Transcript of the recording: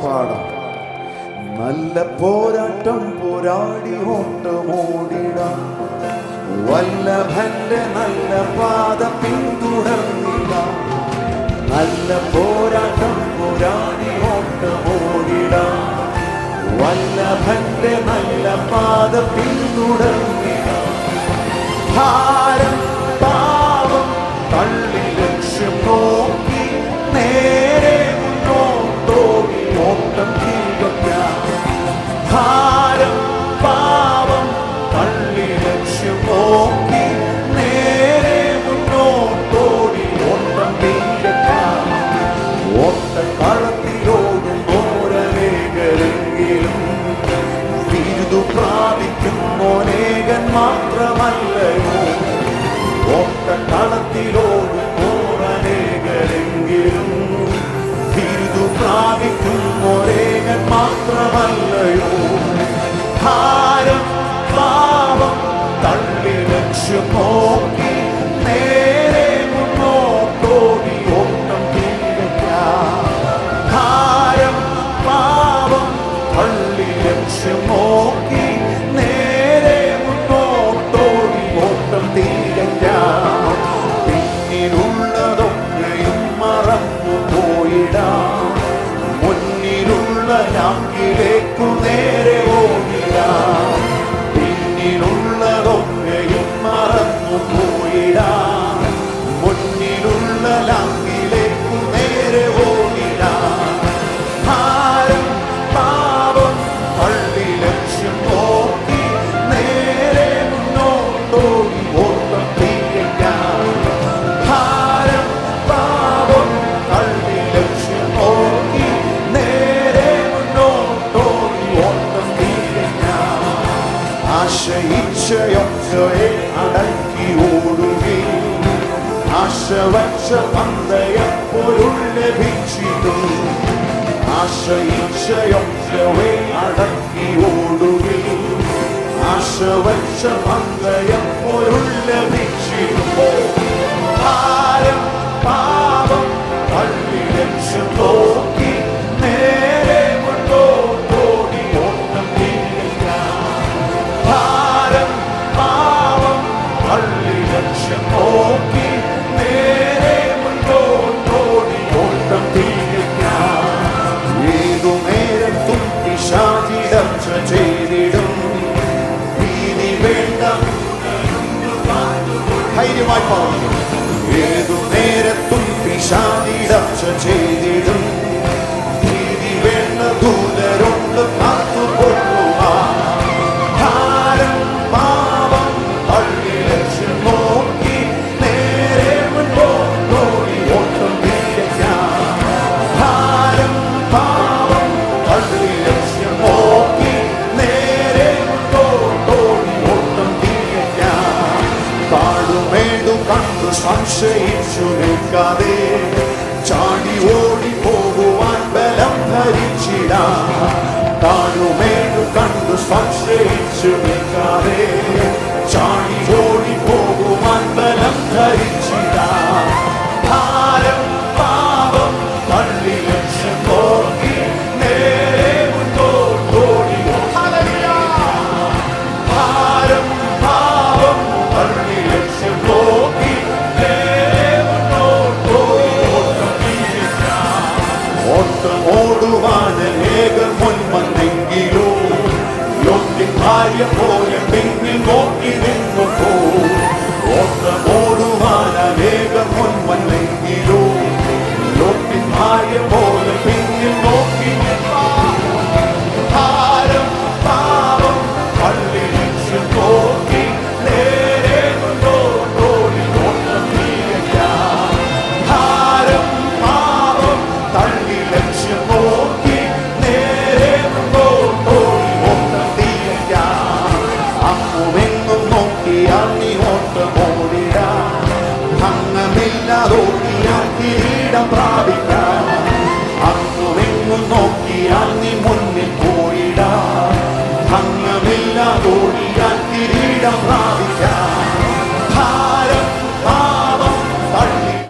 പാടാം. നല്ല പോരാട്ടം പോരാടി ഓട്ടമോടിടാം, വല്ലഭന്റെ നല്ല പാത പിന്തുടർന്നിടാം. നല്ല പോരാട്ടം പോരാടി ഓട്ടമോടിടാം, വല്ലഭന്റെ നല്ല പാത പിന്തുടർന്നിടാം. ഭാരം പാപം തള്ളി ലക്ഷ്യം നോക്കി നേരെ മുന്നോട്ടോടി ഓട്ടം തികയ്ക്കാം. ഭാരം പാപം തള്ളി ലക്ഷ്യം നോക്കി നേരെ മുന്നോട്ടോടി ഓട്ടം തികയ്ക്കാം. ഓട്ടക്കളത്തിലോടും ഓരനേകരെങ്കിലും ബിരുദു പ്രാപിക്കുന്നോനേകൻ മാത്രമല്ലയോ. ഓട്ടക്കളത്തിലോടും ഓരനേകരെങ്കിലും ബിരുദു പ്രാപിക്കുന്നോനേകൻ മാത്രമല്ലയോ. ഭാരം പാപം തള്ളി ലക്ഷ്യം നോക്കി നേരെ മുന്നോട്ടോടി ഓട്ടം തികയ്ക്കാം. ഭാരം പാപം തള്ളി ലക്ഷ്യം നോക്കി നേരെ മുന്നോട്ടോടി ഓട്ടം തികയ്ക്കാം. പിന്നിലുള്ളതൊക്കെയും മറന്നു പോയിടാം, മുന്നിലുള്ള ലാക്കിലേക്കു നേരെ ഓടിടാം. പിന്നിലുള്ളതൊക്കെയും മറന്നു പോയിടാം, മുന്നിലുള്ള ലാക്കിലേക്കു നേരെ ഓടിടാം. ഭാരം പാപം തള്ളി ലക്ഷ്യം നോക്കി നേരെ മുന്നോട്ടോടി ഓട്ടം തികയ്ക്കാം. ഭാരം പാപം തള്ളി ലക്ഷ്യം നോക്കി നേരെ മുന്നോട്ടോടി ഓട്ടം തികയ്ക്കാം. ആശയിച്ചയൊക്കെ അടക്കി ഓടുകയും ആശ വച്ച പന്തയം പൊരുൾ ലഭിച്ചിട്ടും. ആശയിച്ചയൊക്കെ അടക്കി ഓടുകയും ആശ വച്ച പന്തയം പൊരുൾ ലഭിച്ചിട്ടും. ഭാരം പാപം തള്ളി ലക്ഷ്യം നോക്കി നേരെ മുന്നോട്ടോടി ഓട്ടം തികയ്ക്കാം. ഭാരം പാപം തള്ളി ലക്ഷ്യം നോക്കി നേരെ മുന്നോട്ടോടി ഓട്ടം തികയ്ക്കാം. ഏതു നേരത്തും പിശാചിടർച്ച ചെയ്തിടും, ഭീതി വേണ്ട ധൈര്യമായി പറഞ്ഞു. ഏതു നേരത്തും പിശാചിടർച്ച ചെയ്തിടും, ഭീതി വേണ്ട ദൂതരുണ്ട് കാത്തുകൊള്ളുവാൻ. ഭാരം പാപം തള്ളി ലക്ഷ്യം നോക്കി നേരെ മുന്നോട്ടോടി ഓട്ടം തികയ്ക്കാം. ഭാരം പാപം തള്ളി ലക്ഷ്യം നോക്കി നേരെ മുന്നോട്ടോടി ഓട്ടം തികയ്ക്കാം. താഴുമേടു കണ്ടു സംശയിച്ചു നിൽക്കാതെ ചാടി ഓടി പോകുവാൻ ബലം ധരിച്ചിടാം. താഴുമേടു കണ്ടു സംശയിച്ചു നിൽക്കാതെ ചാടി ഓടി പോകുവാൻ ബലം ധരിച്ചിടാം. ഭാരം പാപം തള്ളി ലക്ഷ്യം നോക്കി നേരെ മുന്നോട്ടോടി. ഭാരം പാപം തള്ളി ലക്ഷ്യം നോക്കി നേരെ മുന്നോട്ടോടി ഓട്ടം തികയ്ക്കാം. ഓട്ടം ഓടുവാൻ അനേകർ മുൻവന്നെങ്കിലോ ലോട്ടിൻ ഭാര്യ പോലെ പിന്നിൽ നോക്കി നിന്നു പോയി. ഓട്ടം ഓടുവാൻ അനേകർ മുൻവന്നെങ്കിലോ ലോട്ടിൻ ഭാര്യ പോലെ പിന്നിൽ നോക്കി നിന്നു. ഭാരം പാപം തള്ളി ലക്ഷ്യം നോക്കി നേരെ മുന്നോട്ടോടി ഓട്ടം തികയ്ക്കാം. ഭാരം പാപം തള്ളി ലക്ഷ്യം നോക്കി നേരെ മുന്നോട്ടോടി ഓട്ടം തികയ്ക്കാം. അമ്മുമെങ്ങും നോക്കിയാൽ നീ ഓട്ടം ഓടിടാം, ഭംഗമില്ലാതോടിയാൽ കിരീടം